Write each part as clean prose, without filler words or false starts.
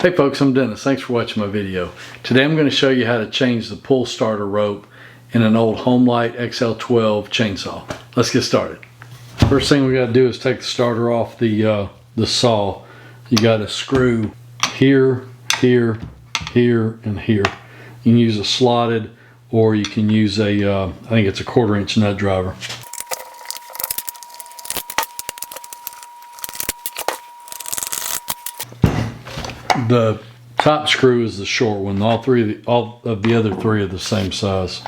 Hey folks, I'm Dennis. Thanks for watching my video. Today I'm going to show you how to change the pull starter rope in an old Homelite XL12 chainsaw. Let's get started. First thing we got to do is take the starter off the saw. You got to screw here, here, here, and here. You can use a slotted, or you can use a, I think it's a 1/4 inch nut driver. The top screw is the short one. All of the other three are the same size,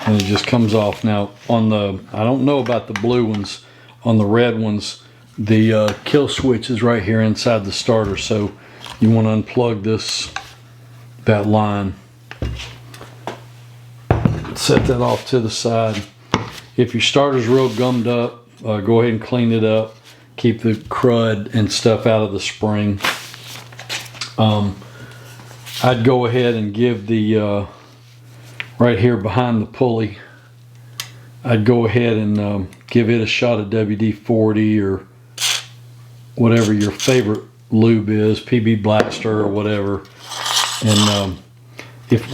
and it just comes off. Now on the, I don't know about the blue ones, on the red ones, the kill switch is right here inside the starter, so you want to unplug that line, set that off to the side. If your starter's real gummed up, go ahead and clean it up. Keep the crud and stuff out of the spring. I'd go ahead and give the right here behind the pulley, I'd go ahead and give it a shot of WD-40 or whatever your favorite lube is, PB Blaster or whatever. And if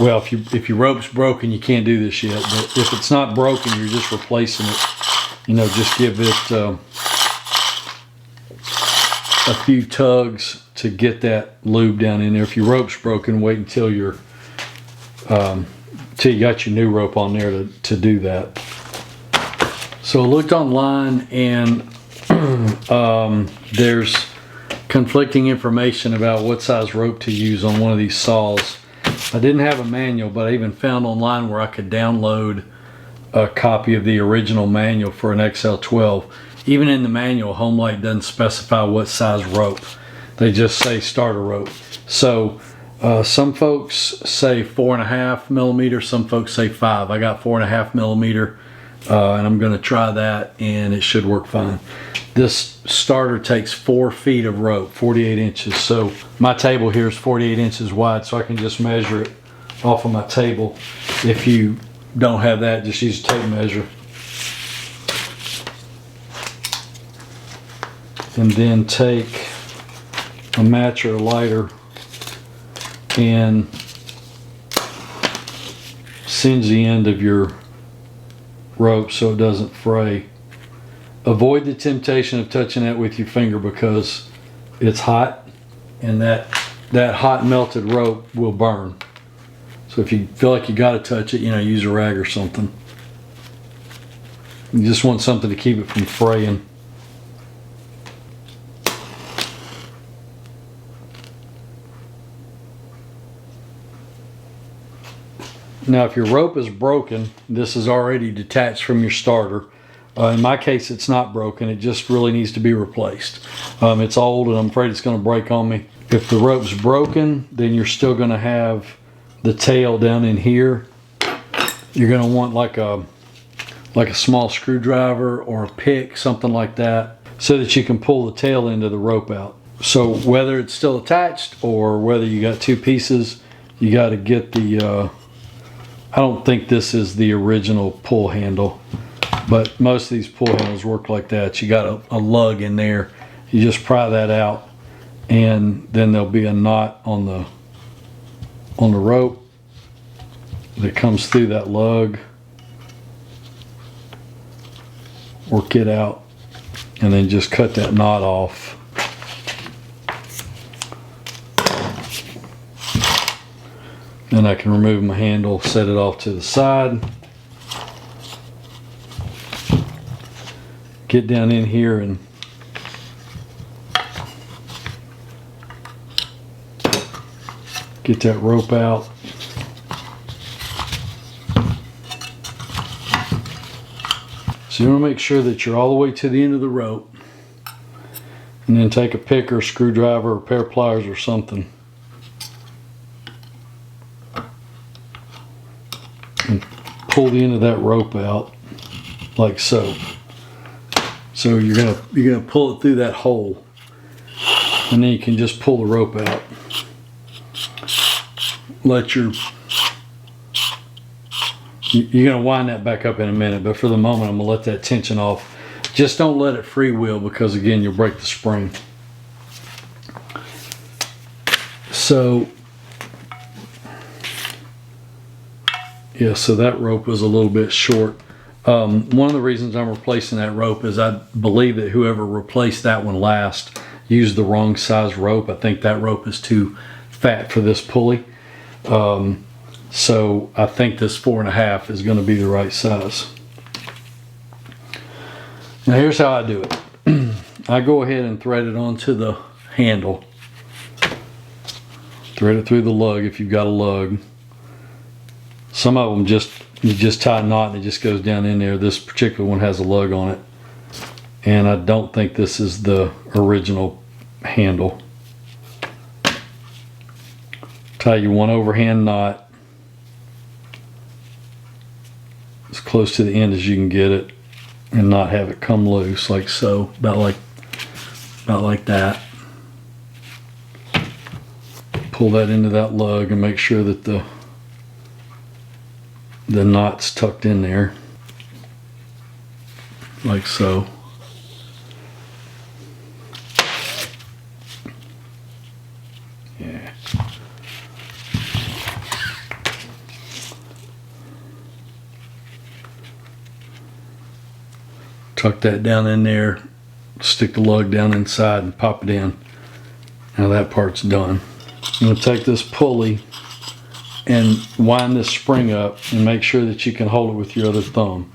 your rope's broken, you can't do this yet, but if it's not broken, you're just replacing it, you know, just give it a few tugs to get that lube down in there. If your rope's broken, wait until till you got your new rope on there to do that. So I looked online, and there's conflicting information about what size rope to use on one of these saws. I didn't have a manual, but I even found online where I could download a copy of the original manual for an XL12. Even in the manual, Homelite doesn't specify what size rope. They just say starter rope. So some folks say 4.5 millimeters, some folks say 5. I got 4.5 millimeter, and I'm going to try that, and it should work fine. This starter takes 4 feet of rope, 48 inches. So my table here is 48 inches wide, so I can just measure it off of my table. If you don't have that, just use a tape measure. And then take a match or a lighter and singe the end of your rope so it doesn't fray. Avoid the temptation of touching that with your finger because it's hot, and that hot melted rope will burn. So if you feel like you got to touch it, you know, use a rag or something. You just want something to keep it from fraying. Now if your rope is broken, this is already detached from your starter. In my case, it's not broken. It just really needs to be replaced. It's old, and I'm afraid it's going to break on me. If the rope's broken, then you're still going to have the tail down in here. You're going to want like a small screwdriver or a pick, something like that, so that you can pull the tail end of the rope out. So whether it's still attached or whether you got 2 pieces, you got to get the I don't think this is the original pull handle, but most of these pull handles work like that. You got a lug in there. You just pry that out, and then there'll be a knot on the rope that comes through that lug. Work it out, and then just cut that knot off. Then I can remove my handle, set it off to the side. Get down in here and get that rope out. So you want to make sure that you're all the way to the end of the rope, and then take a pick or a screwdriver or a pair of pliers or something and pull the end of that rope out like so. So you're gonna pull it through that hole, and then you can just pull the rope out. You're gonna wind that back up in a minute, but for the moment I'm gonna let that tension off. Just don't let it freewheel, because again, you'll break the spring. So yeah, so that rope was a little bit short. One of the reasons I'm replacing that rope is I believe that whoever replaced that one last used the wrong size rope. I think that rope is too fat for this pulley. So I think this 4.5 is going to be the right size. Now here's how I do it. I go ahead and thread it onto the handle. Thread it through the lug if you've got a lug. Some of them you just tie a knot and it just goes down in there. This particular one has a lug on it. And I don't think this is the original handle. Tie you one overhand knot as close to the end as you can get it and not have it come loose like so, about like that. Pull that into that lug and make sure that the knot's tucked in there like so. Yeah. Tuck that down in there, stick the lug down inside and pop it in. Now that part's done. I'm going to take this pulley and wind this spring up and make sure that you can hold it with your other thumb.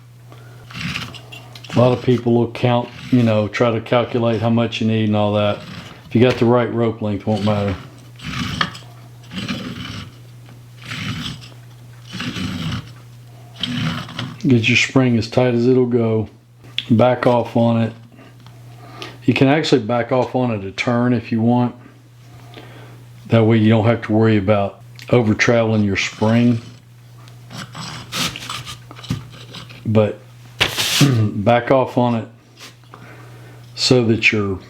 A lot of people will count, you know, try to calculate how much you need and all that. If you got the right rope length, it won't matter. Get your spring as tight as it'll go. Back off on it. You can actually back off on it a turn if you want. That way you don't have to worry about over traveling your spring. But back off on it so that your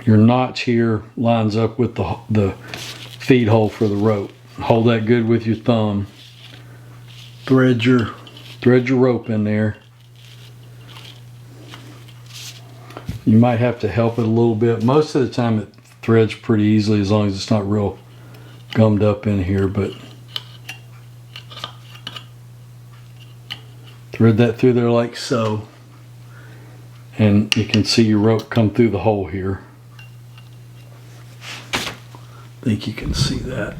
notch here lines up with the feed hole for the rope. Hold that good with your thumb. Thread your rope in there. You might have to help it a little bit. Most of the time it threads pretty easily as long as it's not real gummed up in here, but thread that through there like so, and you can see your rope come through the hole here. I think you can see that.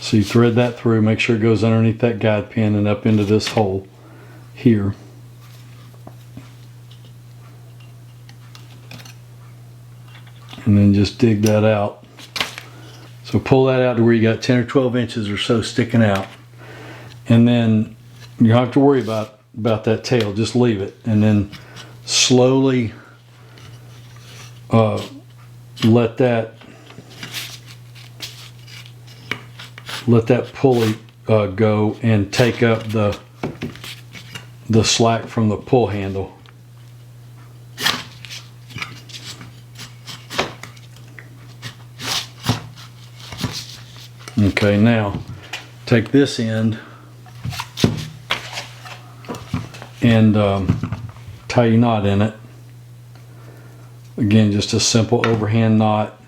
So you thread that through, make sure it goes underneath that guide pin and up into this hole here. And then just dig that out. So pull that out to where you got 10 or 12 inches or so sticking out. And then you don't have to worry about that tail, just leave it. And then slowly let that pulley go and take up the slack from the pull handle. Okay, now take this end and tie your knot in it. Again, just a simple overhand knot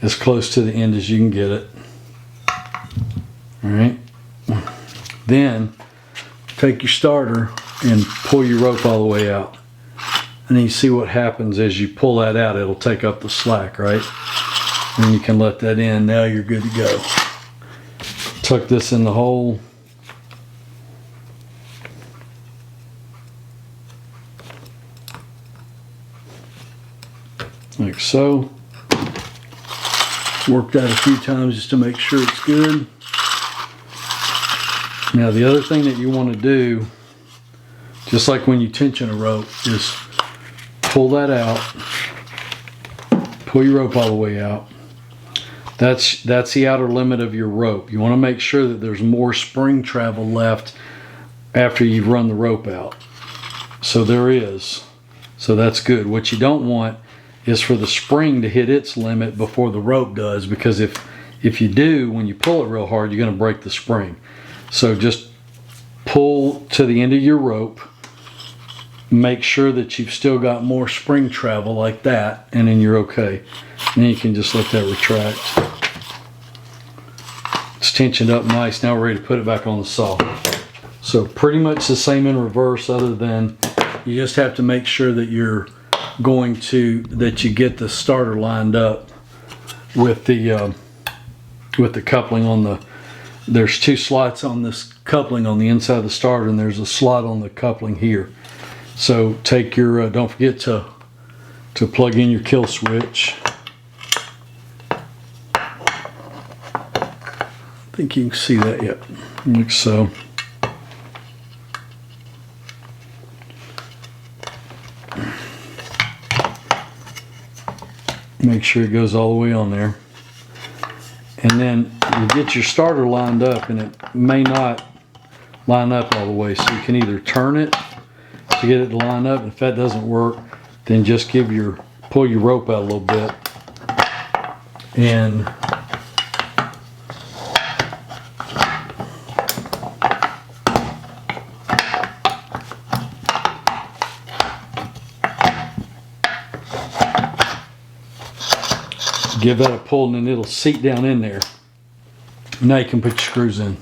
as close to the end as you can get it. All right. Then take your starter and pull your rope all the way out. And then you see what happens as you pull that out, it'll take up the slack, right? And you can let that in. Now you're good to go. Tuck this in the hole. Like so. Work that a few times just to make sure it's good. Now the other thing that you want to do, just like when you tension a rope, is pull that out. Pull your rope all the way out. That's the outer limit of your rope. You want to make sure that there's more spring travel left after you've run the rope out. So there is. So that's good. What you don't want is for the spring to hit its limit before the rope does, because if you do, when you pull it real hard, you're going to break the spring. So just pull to the end of your rope make sure that you've still got more spring travel like that, and then you're okay. And then you can just let that retract. It's tensioned up nice. Now we're ready to put it back on the saw. So pretty much the same in reverse, other than you just have to make sure that you're that you get the starter lined up with the coupling on the. There's two slots on this coupling on the inside of the starter, and there's a slot on the coupling here. So take your don't forget to plug in your kill switch. I think you can see that yet. Like so. Make sure it goes all the way on there. And then you get your starter lined up, and it may not line up all the way. So you can either turn it to get it to line up, and if that doesn't work, then just pull your rope out a little bit and give that a pull, and then it'll seat down in there. Now you can put your screws in.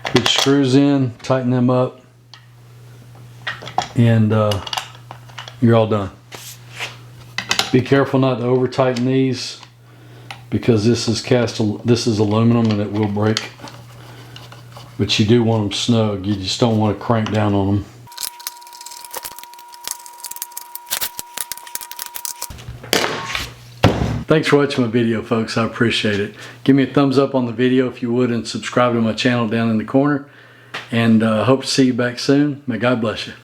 Put your screws in, tighten them up, and you're all done. Be careful not to over tighten these, because this is aluminum and it will break. But you do want them snug. You just don't want to crank down on them. Thanks for watching my video, folks. I appreciate it. Give me a thumbs up on the video if you would, and subscribe to my channel down in the corner. And hope to see you back soon. May God bless you.